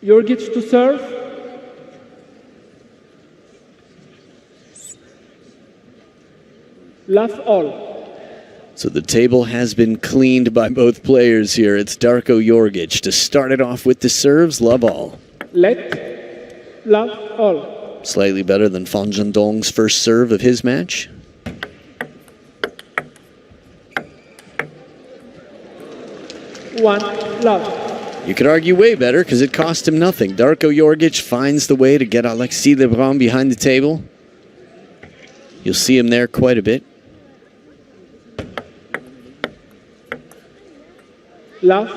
Jorgic to serve. Love all. So the table has been cleaned by both players here. It's Darko Jorgic to start it off with the serves. Love all. Let. Love all. Slightly better than Fan Zhendong's first serve of his match. One. Love. You could argue way better because it cost him nothing. Darko Jorgic finds the way to get Alexis Lebrun behind the table. You'll see him there quite a bit. Love.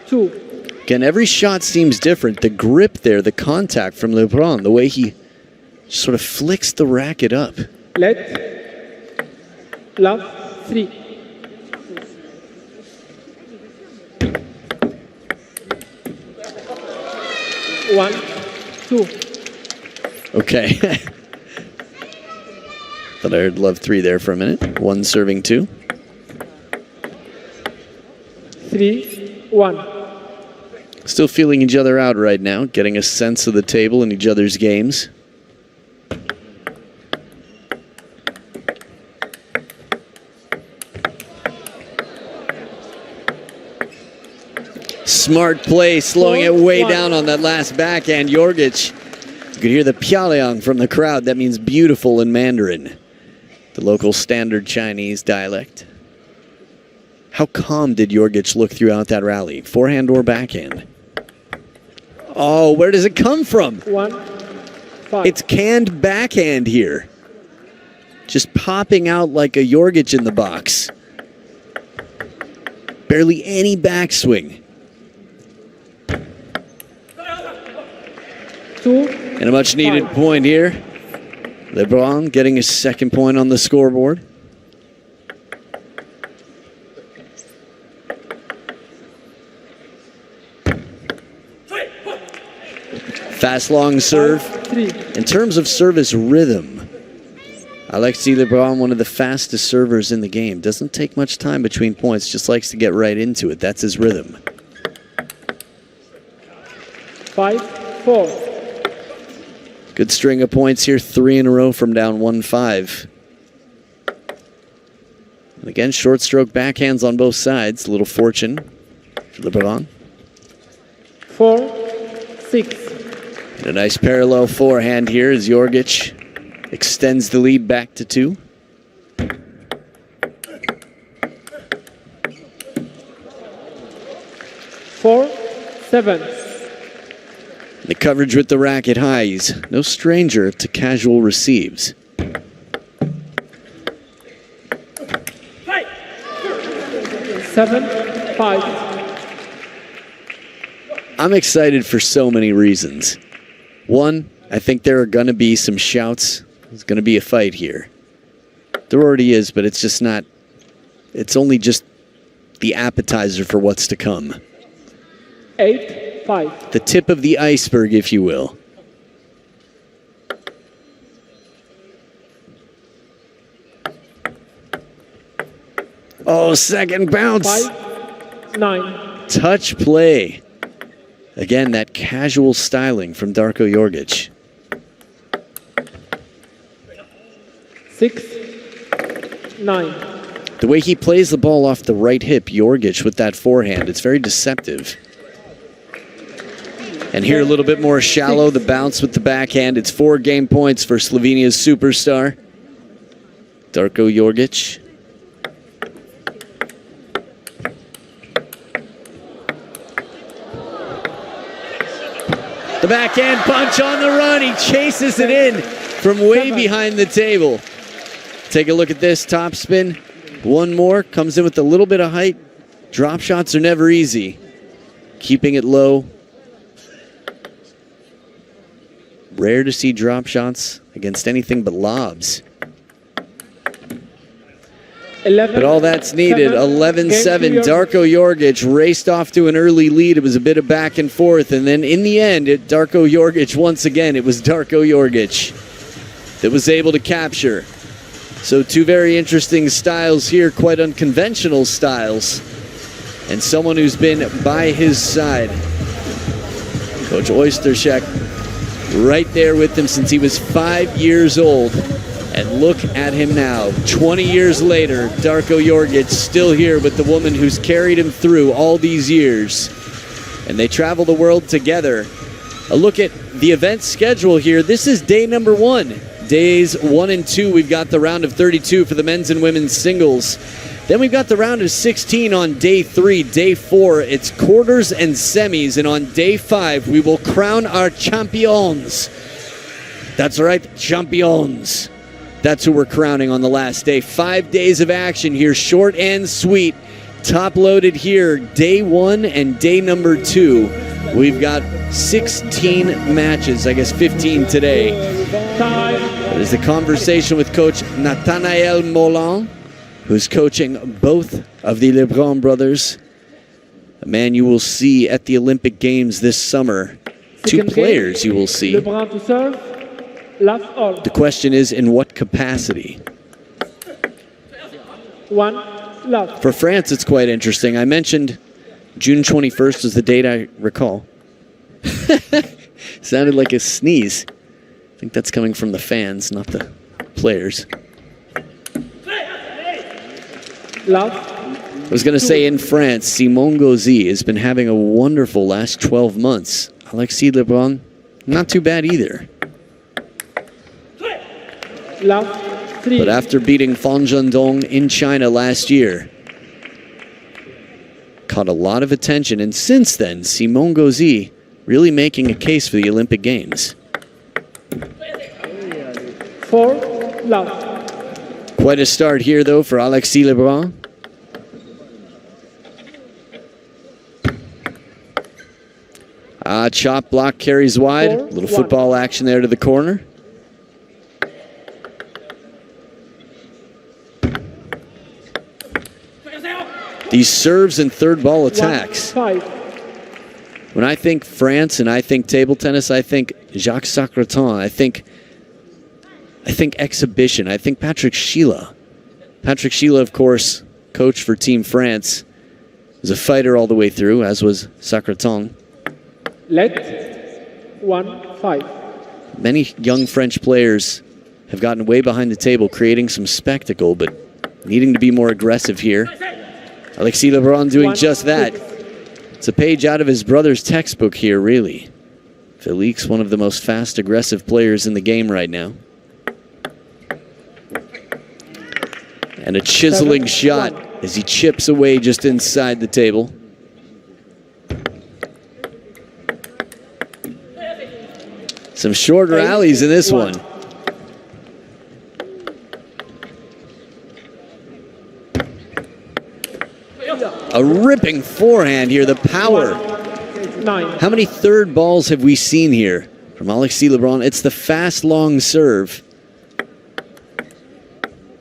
2. Again, every shot seems different. The grip there, the contact from Lebrun, the way he sort of flicks the racket up. Let. Love. 3. One. 2. Okay. Thought I heard love 3 there for a minute. 1 serving 2. 3. 1. Still feeling each other out right now, getting a sense of the table and each other's games. Smart play, slowing it way down on that last backhand. Jorgic, you could hear the piaoliang from the crowd. That means beautiful in Mandarin, the local standard Chinese dialect. How calm did Jorgic look throughout that rally? Forehand or backhand? Oh, where does it come from? 1. 5. It's canned backhand here. Just popping out like a Jorgic in the box. Barely any backswing. 2. And a much needed point here. Lebrun getting his second point on the scoreboard. Fast long serve. 3. In terms of service rhythm, Alexis Lebrun, one of the fastest servers in the game. Doesn't take much time between points, just likes to get right into it. That's his rhythm. 5. 4. Good string of points here, 3 in a row from down 1-5. And again, short stroke backhands on both sides. A little fortune for Lebrun. 4. 6. And a nice parallel forehand here as Jorgic extends the lead back to 2. Four. 7. The coverage with the racket high. He's no stranger to casual receives. 7. 5. I'm excited for so many reasons. One, I think there are going to be some shouts. There's going to be a fight here. There already is, but it's just not. It's only just the appetizer for what's to come. 8. 5. The tip of the iceberg, if you will. Oh, second bounce. 5. 9. Touch play. Again, that casual styling from Darko Jorgic. 6. 9. The way he plays the ball off the right hip, Jorgic, with that forehand, it's very deceptive. And here a little bit more shallow, the bounce with the backhand. It's 4 game points for Slovenia's superstar, Darko Jorgic. The backhand punch on the run. He chases it in from way behind the table. Take a look at this top spin. One more. Comes in with a little bit of height. Drop shots are never easy. Keeping it low. Rare to see drop shots against anything but lobs. 11, but all that's needed. 11-7. Darko Jorgic raced off to an early lead. It was a bit of back and forth. And then in the end, Darko Jorgic, once again, it was Darko Jorgic that was able to capture. So 2 very interesting styles here, quite unconventional styles. And someone who's been by his side Coach Oystershek right there with him since he was 5 years old. And look at him now, 20 years later, Darko Jorgic still here with the woman who's carried him through all these years. And they travel the world together. A look at the event schedule here. This is day number 1. Days 1 and 2, we've got the round of 32 for the men's and women's singles. Then we've got the round of 16 on day 3. Day 4, it's quarters and semis. And on day 5, we will crown our champions. That's right, champions. That's who we're crowning on the last day. 5 days of action here, short and sweet. Top loaded here, day 1 and day number 2. We've got 16 matches, I guess 15 today. That is the conversation with Coach Nathanael Molan, who's coaching both of the Lebrun brothers. A man you will see at the Olympic Games this summer. 2 players you will see. Lebrun to serve, last all. The question is, in what capacity? 1, love. For France, it's quite interesting. I mentioned June 21st is the date I recall. Sounded like a sneeze. I think that's coming from the fans, not the players. Love. I was going to say, in France, Simon Gauzy has been having a wonderful last 12 months. Alexis Lebrun, not too bad either. Love. 3. But after beating Fan Zhendong in China last year, caught a lot of attention, and since then, Simon Gauzy really making a case for the Olympic Games. 4, love. Quite a start here, though, for Alexis Lebrun. Chop block carries wide. A little football action there to the corner. These serves and third ball attacks. 5. When I think France and I think table tennis, I think Jacques Sacretin. I think exhibition. I think Patrick Sheila. Patrick Sheila, of course, coach for Team France, was a fighter all the way through, as was Sacretin. Let 1, 5. Many young French players have gotten way behind the table, creating some spectacle, but needing to be more aggressive here. Alexis Lebrun doing just that. It's a page out of his brother's textbook here, really. Felix, one of the most fast, aggressive players in the game right now. And a chiseling shot as he chips away just inside the table. Some short rallies in this one. A ripping forehand here, the power. 9. How many third balls have we seen here from Alexis Lebrun? It's the fast, long serve.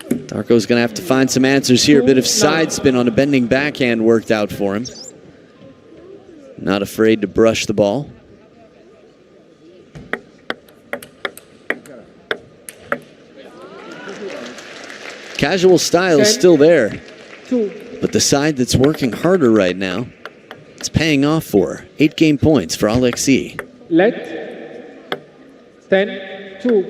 Darko's going to have to find some answers here. A bit of side spin on a bending backhand worked out for him. Not afraid to brush the ball. Casual style is still there. 2. But the side that's working harder right now, it's paying off for her. 8 game points for Alexis. Let 10, 2.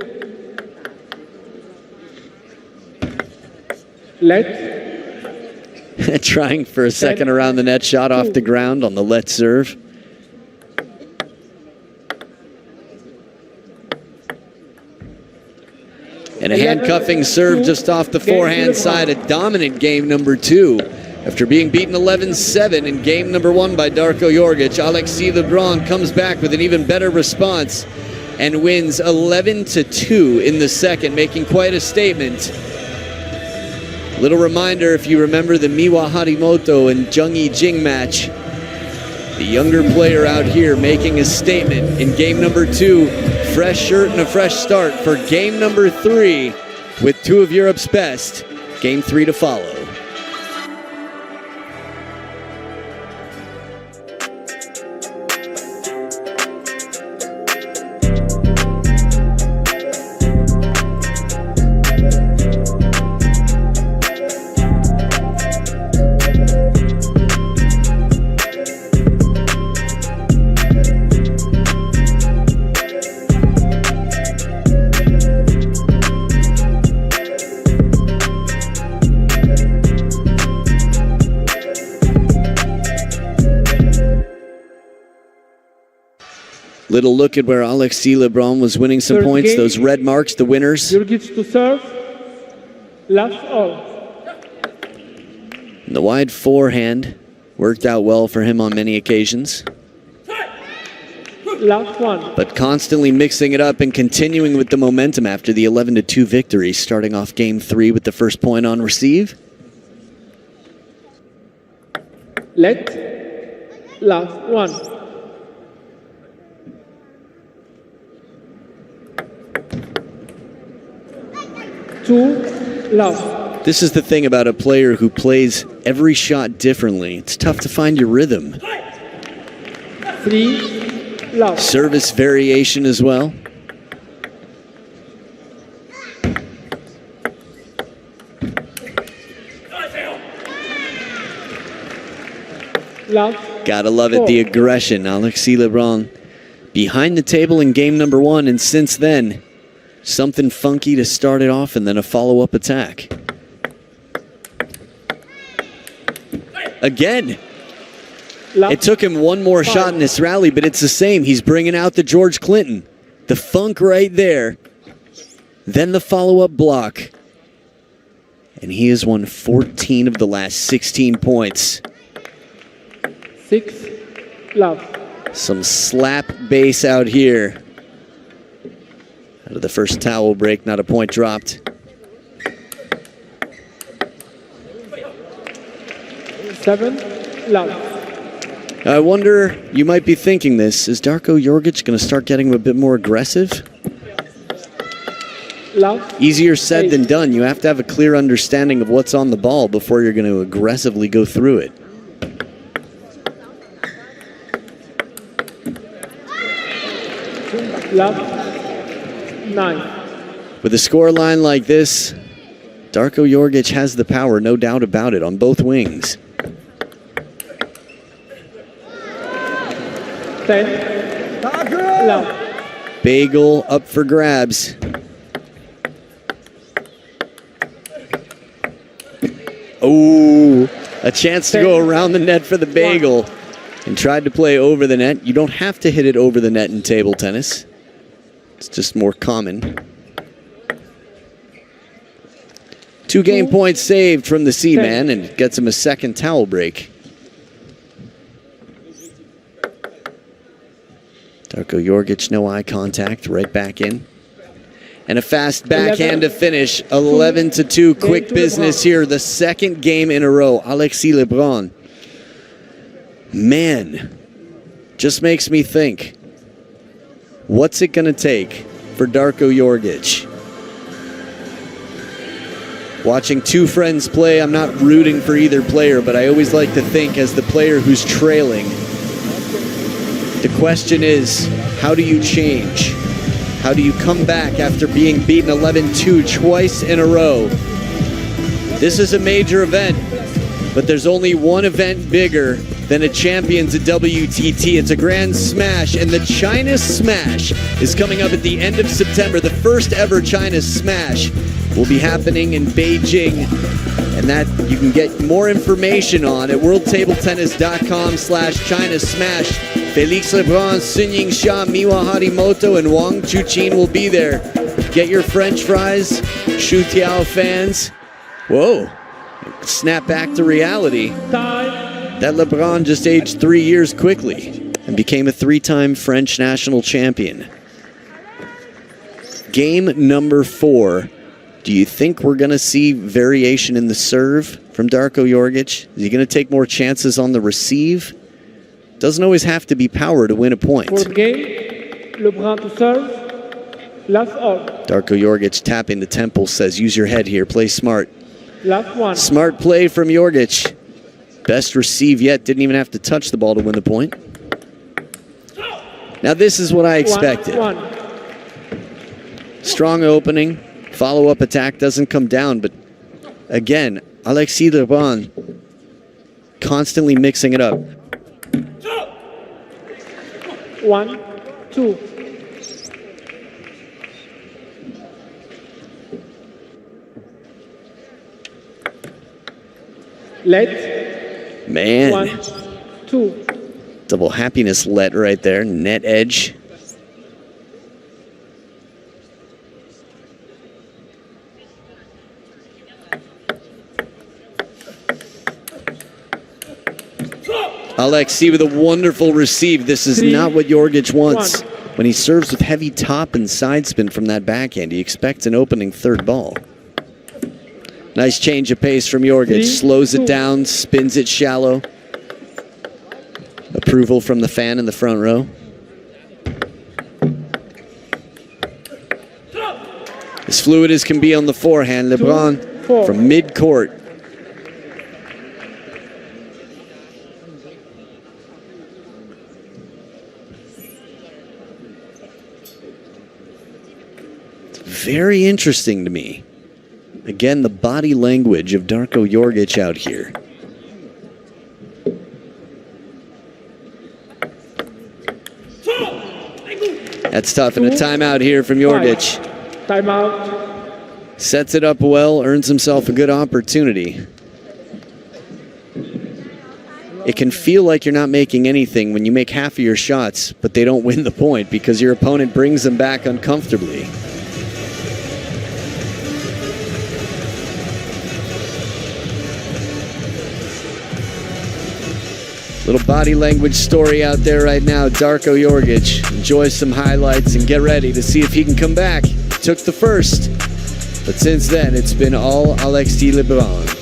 Let. Trying for a second around the net, shot off the ground on the let serve. And a handcuffing serve just off the forehand side. A dominant game number 2. After being beaten 11-7 in game number 1 by Darko Jorgic, Alexis Lebrun comes back with an even better response and wins 11-2 in the second, making quite a statement. Little reminder, if you remember the Miwa Harimoto and Zheng Yijing match, the younger player out here making a statement in game number 2. Fresh shirt and a fresh start for game number 3 with 2 of Europe's best. Game 3 to follow. Little look at where Alexis Lebrun was winning some Third points. game. Those red marks, the winners. Jorgic to serve. Last all. The wide forehand worked out well for him on many occasions. Last one. But constantly mixing it up and continuing with the momentum after the 11-2 victory, starting off game 3 with the first point on receive. Let. Last one. Two. Love. This is the thing about a player who plays every shot differently. It's tough to find your rhythm. Three. Love. Service variation as well. Love. Gotta love it, the aggression. Alexis Lebrun behind the table in game number 1, and since then, something funky to start it off and then a follow-up attack. Again. Love. It took him one more shot in this rally, but it's the same. He's bringing out the George Clinton. The funk right there. Then the follow-up block. And he has won 14 of the last 16 points. 6. Love. Some slap bass out here. Out of the first towel break, not a point dropped. 7. Love. I wonder, you might be thinking this, is Darko Jorgic going to start getting a bit more aggressive? Love. Easier said than done. You have to have a clear understanding of what's on the ball before you're going to aggressively go through it. Love. 9. With a score line like this, Darko Jorgic has the power, no doubt about it, on both wings. 10. Love. Bagel up for grabs. Oh, a chance to go around the net for the bagel. And tried to play over the net. You don't have to hit it over the net in table tennis. It's just more common. 2 game points saved from the C-Man and gets him a second towel break. Darko Jorgic, no eye contact, right back in. And a fast backhand to finish. 11-2, quick business here. The second game in a row. Alexis Lebrun. Man, just makes me think, what's it going to take for Darko Jorgic? Watching two friends play, I'm not rooting for either player, but I always like to think as the player who's trailing, the question is, how do you change? How do you come back after being beaten 11-2 twice in a row? This is a major event, but there's only one event bigger than a Champions at WTT. It's a Grand Smash, and the China Smash is coming up at the end of September. The first ever China Smash will be happening in Beijing, and that you can get more information on at worldtabletennis.com/China Smash. Felix Lebrun, Sun Yingxia, Miwa Harimoto, and Wang Chuqin will be there. Get your French fries, Shu Tiao fans. Whoa, snap back to reality. That Lebrun just aged 3 years quickly and became a 3-time French national champion. Game number 4. Do you think we're going to see variation in the serve from Darko Jorgic? Is he going to take more chances on the receive? Doesn't always have to be power to win a point. Fourth game, Lebrun to serve. Last all. Darko Jorgic tapping the temple, says use your head here, play smart. Last one. Smart play from Jorgic. Best receive yet, didn't even have to touch the ball to win the point. Now this is what I expected. Strong opening, follow-up attack doesn't come down, but again, Alexis Lebrun constantly mixing it up. 1, 2. Let. Man. 1, 2. Double happiness let right there. Net edge. Alexis with a wonderful receive. This is not what Jorgic wants. When he serves with heavy top and side spin from that backhand, he expects an opening third ball. Nice change of pace from Jorgic. Slows it down, spins it shallow. Approval from the fan in the front row. As fluid as can be on the forehand, Lebrun from mid-court. Very interesting to me. Again, the body language of Darko Jorgic out here. That's tough, and a timeout here from Jorgic. Timeout. Sets it up well, earns himself a good opportunity. It can feel like you're not making anything when you make half of your shots, but they don't win the point because your opponent brings them back uncomfortably. Little body language story out there right now. Darko Jorgic enjoys some highlights and get ready to see if he can come back. Took the first, but since then it's been all Alexis Lebrun.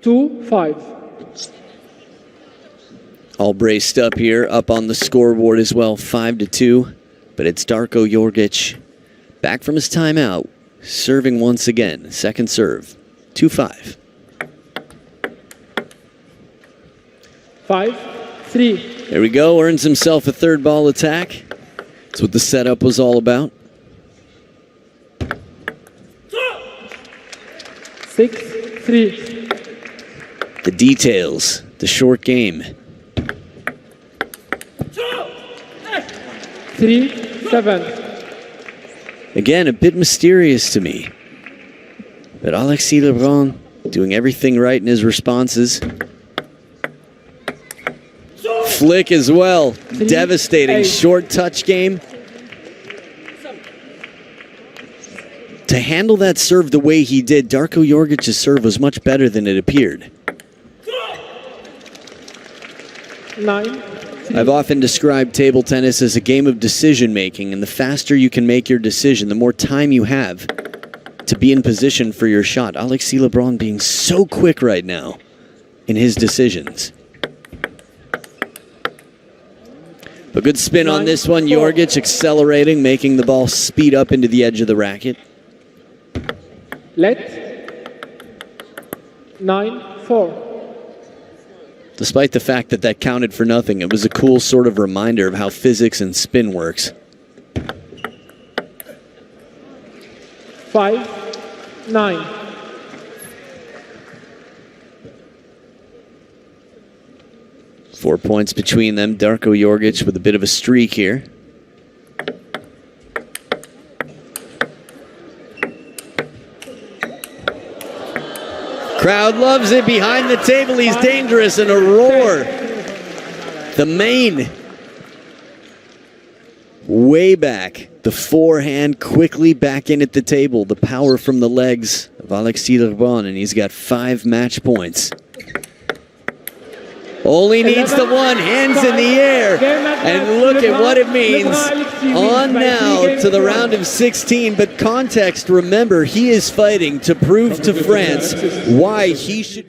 Two, 5. All braced up here, up on the scoreboard as well, 5-2. But it's Darko Jorgic back from his timeout, serving once again. Second serve, 2-5. 5-3. There we go, earns himself a third ball attack. That's what the setup was all about. 6-3. The details, the short game. 3-7. Again, a bit mysterious to me. But Alexis Lebrun doing everything right in his responses. Flick as well. Devastating short touch game. To handle that serve the way he did, Darko Jorgic's serve was much better than it appeared. 9. I've often described table tennis as a game of decision making, and the faster you can make your decision, the more time you have to be in position for your shot. Alexis Lebrun being so quick right now in his decisions. But good spin on this one. Jorgic accelerating, making the ball speed up into the edge of the racket. Let. 9-4. Despite the fact that that counted for nothing, it was a cool sort of reminder of how physics and spin works. 5-9. Four points between them. Darko Jorgic with a bit of a streak here. Crowd loves it behind the table. He's dangerous, and a roar. The main. Way back. The forehand quickly back in at the table. The power from the legs of Alexis Lebrun, and he's got 5 match points. Only needs the one, hands in the air, and look at what it means. On now to the round of 16, but context, remember, he is fighting to prove to France why he should